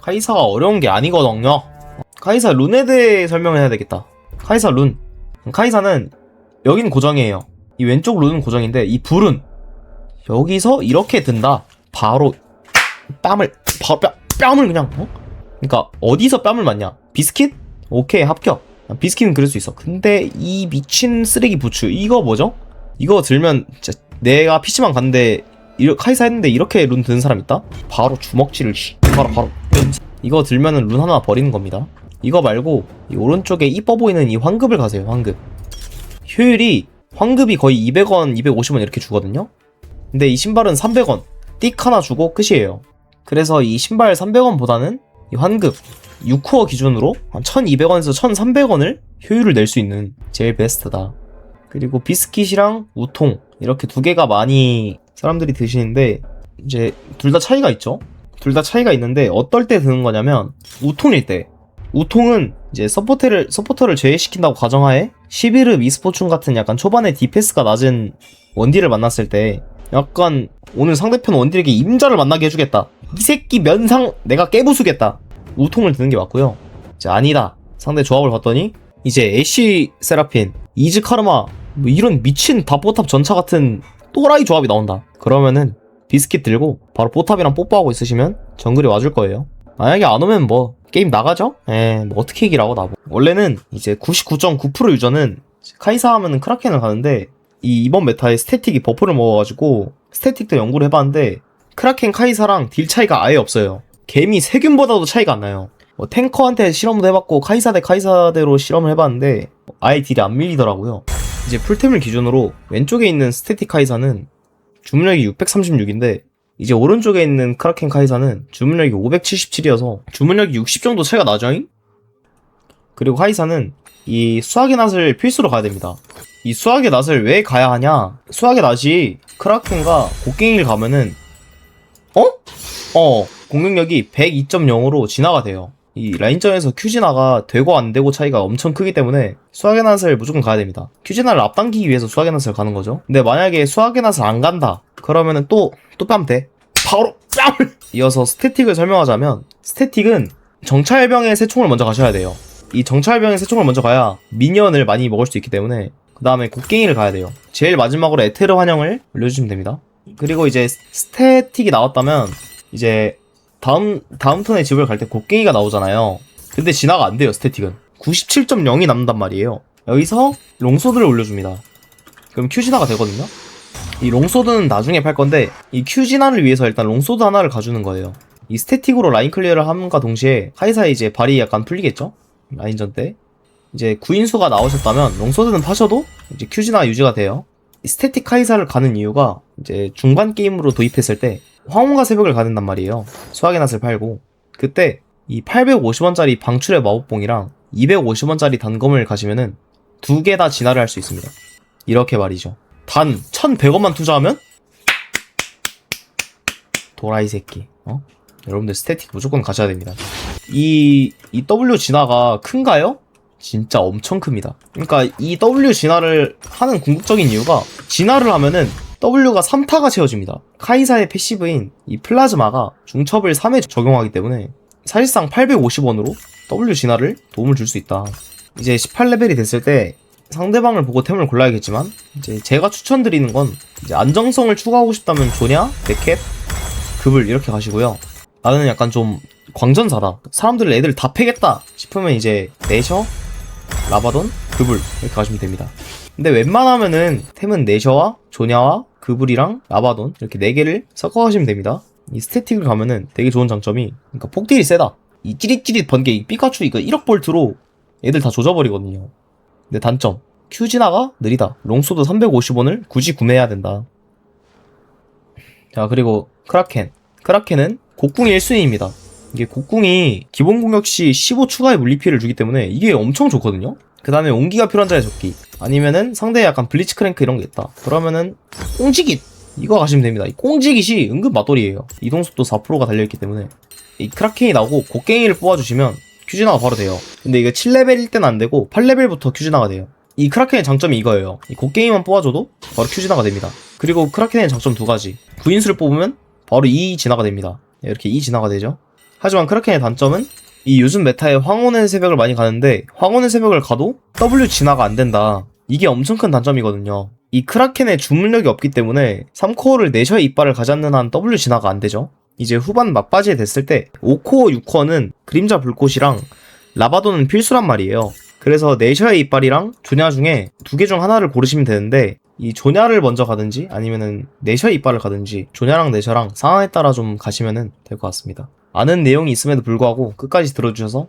카이사가 어려운 게 아니거든요. 카이사 룬에 대해 설명을 해야 되겠다. 카이사 룬. 카이사는 여긴 고정이에요. 이 왼쪽 룬은 고정인데 이 불은 여기서 이렇게 든다. 바로 뺨을 그냥 그러니까 어디서 뺨을 맞냐? 비스킷? 오케이 합격. 비스킷은 그럴 수 있어. 근데 이 미친 쓰레기 부츠 이거 뭐죠? 이거 들면 진짜 내가 PC방 갔는데 카이사 했는데 이렇게 룬 드는 사람 있다? 바로 주먹질을 바로 이거 들면은 룬 하나 버리는 겁니다. 이거 말고 이 오른쪽에 이뻐 보이는 이 황급을 가세요. 황급 효율이 황급이 거의 200원 250원 이렇게 주거든요. 근데 이 신발은 300원 띡 하나 주고 끝이에요. 그래서 이 신발 300원보다는 이 환급 6코어 기준으로 한 1200원에서 1300원을 효율을 낼 수 있는 제일 베스트다. 그리고 비스킷이랑 우통 이렇게 두 개가 많이 사람들이 드시는데 이제 둘 다 차이가 있죠. 둘 다 차이가 있는데 어떨 때 드는 거냐면 우통일 때. 우통은 이제 서포터를 제외시킨다고 가정하에 11읍 e스포춘 같은 약간 초반에 DPS가 낮은 원딜을 만났을 때 약간 오늘 상대편 원딜에게 임자를 만나게 해주겠다. 이 새끼 면상 내가 깨부수겠다. 우통을 드는 게 맞고요. 이제 아니다. 상대 조합을 봤더니 이제 애쉬 세라핀, 이즈 카르마 뭐 이런 미친 다포탑 전차 같은 또라이 조합이 나온다. 그러면은 비스킷 들고 바로 포탑이랑 뽀뽀하고 있으시면 정글이 와줄 거예요. 만약에 안 오면 뭐 게임 나가죠? 뭐 어떻게 이기라고 나보고. 원래는 이제 99.9% 유저는 카이사 하면은 크라켄을 가는데 이번 메타에 스태틱이 버프를 먹어가지고 스태틱도 연구를 해봤는데 크라켄 카이사랑 딜 차이가 아예 없어요. 개미 세균보다도 차이가 안 나요. 뭐 탱커한테 실험도 해봤고 카이사 대 카이사대로 실험을 해봤는데 아예 딜이 안 밀리더라고요. 이제 풀템을 기준으로 왼쪽에 있는 스태틱 카이사는 주문력이 636인데 이제 오른쪽에 있는 크라켄 카이사는 주문력이 577이어서 주문력이 60 정도 차이가 나죠잉? 그리고 카이사는 이 수학의 낫을 필수로 가야 됩니다. 이 수학의 낫을 왜 가야 하냐? 수학의 낫이 크라켄과 곡괭이를 가면은 공격력이 102.0으로 진화가 돼요. 이 라인전에서 큐진화가 되고 안 되고 차이가 엄청 크기 때문에 수학의 낫을 무조건 가야 됩니다. 큐진화를 앞당기기 위해서 수학의 낫을 가는 거죠. 근데 만약에 수학의 낫을 안 간다 그러면은 또 뺨 돼. 바로 뺨을! 이어서 스태틱을 설명하자면 스태틱은 정찰병의 새총을 먼저 가셔야 돼요. 이 정찰병의 새총을 먼저 가야 미니언을 많이 먹을 수 있기 때문에 그 다음에 곡괭이를 가야 돼요. 제일 마지막으로 에테르 환영을 올려주시면 됩니다. 그리고 이제 스태틱이 나왔다면 이제 다음 턴에 집을 갈 때 곡괭이가 나오잖아요. 근데 진화가 안 돼요. 스태틱은 97.0이 남는단 말이에요. 여기서 롱소드를 올려줍니다. 그럼 큐 진화가 되거든요. 이 롱소드는 나중에 팔 건데 이 큐 진화를 위해서 일단 롱소드 하나를 가주는 거예요. 이 스태틱으로 라인 클리어를 함과 동시에 카이사의 이제 발이 약간 풀리겠죠? 라인전 때 이제 구인수가 나오셨다면 롱소드는 파셔도 이제 큐 진화 유지가 돼요. 이 스태틱 카이사를 가는 이유가 이제 중반 게임으로 도입했을 때 황혼과 새벽을 가는단 말이에요. 수학의 낫을 팔고 그때 이 850원짜리 방출의 마법봉이랑 250원짜리 단검을 가시면은 두 개 다 진화를 할 수 있습니다. 이렇게 말이죠. 단 1100원만 투자하면 도라이 새끼. 여러분들 스태틱 무조건 가셔야 됩니다. 이 W 진화가 큰가요? 진짜 엄청 큽니다. 그러니까 이 W 진화를 하는 궁극적인 이유가 진화를 하면은 W가 3타가 채워집니다. 카이사의 패시브인 이 플라즈마가 중첩을 3회 적용하기 때문에 사실상 850원으로 W 진화를 도움을 줄 수 있다. 이제 18레벨이 됐을 때 상대방을 보고 템을 골라야겠지만 이제 제가 추천드리는 건 이제 안정성을 추가하고 싶다면 조냐, 네켓, 급을 이렇게 가시고요. 나는 약간 좀 광전사다. 사람들 애들 다 패겠다 싶으면 이제 네셔, 라바돈, 급을 이렇게 가시면 됩니다. 근데 웬만하면은 템은 네셔와 조냐와 그불이랑 라바돈 이렇게 4개를 섞어 가시면 됩니다. 이 스태틱을 가면은 되게 좋은 장점이 그러니까 폭딜이 세다. 이 찌릿찌릿 번개 이 피카츄 이거 1억 볼트로 애들 다 조져버리거든요. 근데 단점 큐 진화가 느리다. 롱소드 350원을 굳이 구매해야 된다. 자 그리고 크라켄은 곡궁이 1순위입니다. 이게 곡궁이 기본 공격 시 15 추가의 물리피해를 주기 때문에 이게 엄청 좋거든요. 그 다음에 온기가 필요한 자의 적기 아니면은 상대에 약간 블리츠 크랭크 이런 게 있다 그러면은 꽁지깃 이거 가시면 됩니다. 이 꽁지깃이 은근 맛돌이에요. 이동속도 4%가 달려있기 때문에 이 크라켄이 나오고 곡괭이를 뽑아주시면 큐진화가 바로 돼요. 근데 이게 7레벨일 때는 안 되고 8레벨부터 큐진화가 돼요. 이 크라켄의 장점이 이거예요. 이 곡괭이만 뽑아줘도 바로 큐진화가 됩니다. 그리고 크라켄의 장점 두 가지. 구인수를 뽑으면 바로 2 진화가 됩니다. 이렇게 2 진화가 되죠. 하지만 크라켄의 단점은 이 요즘 메타에 황혼의 새벽을 많이 가는데 황혼의 새벽을 가도 W 진화가 안 된다. 이게 엄청 큰 단점이거든요. 이 크라켄의 주문력이 없기 때문에 3코어를 내셔의 이빨을 가지 않는 한 W 진화가 안 되죠. 이제 후반 막바지에 됐을 때 5코어, 6코어는 그림자 불꽃이랑 라바도는 필수란 말이에요. 그래서 내셔의 이빨이랑 조냐 중에 두 개 중 하나를 고르시면 되는데 이 조냐를 먼저 가든지 아니면은 내셔의 이빨을 가든지 조냐랑 내셔랑 상황에 따라 좀 가시면은 될 것 같습니다. 아는 내용이 있음에도 불구하고 끝까지 들어주셔서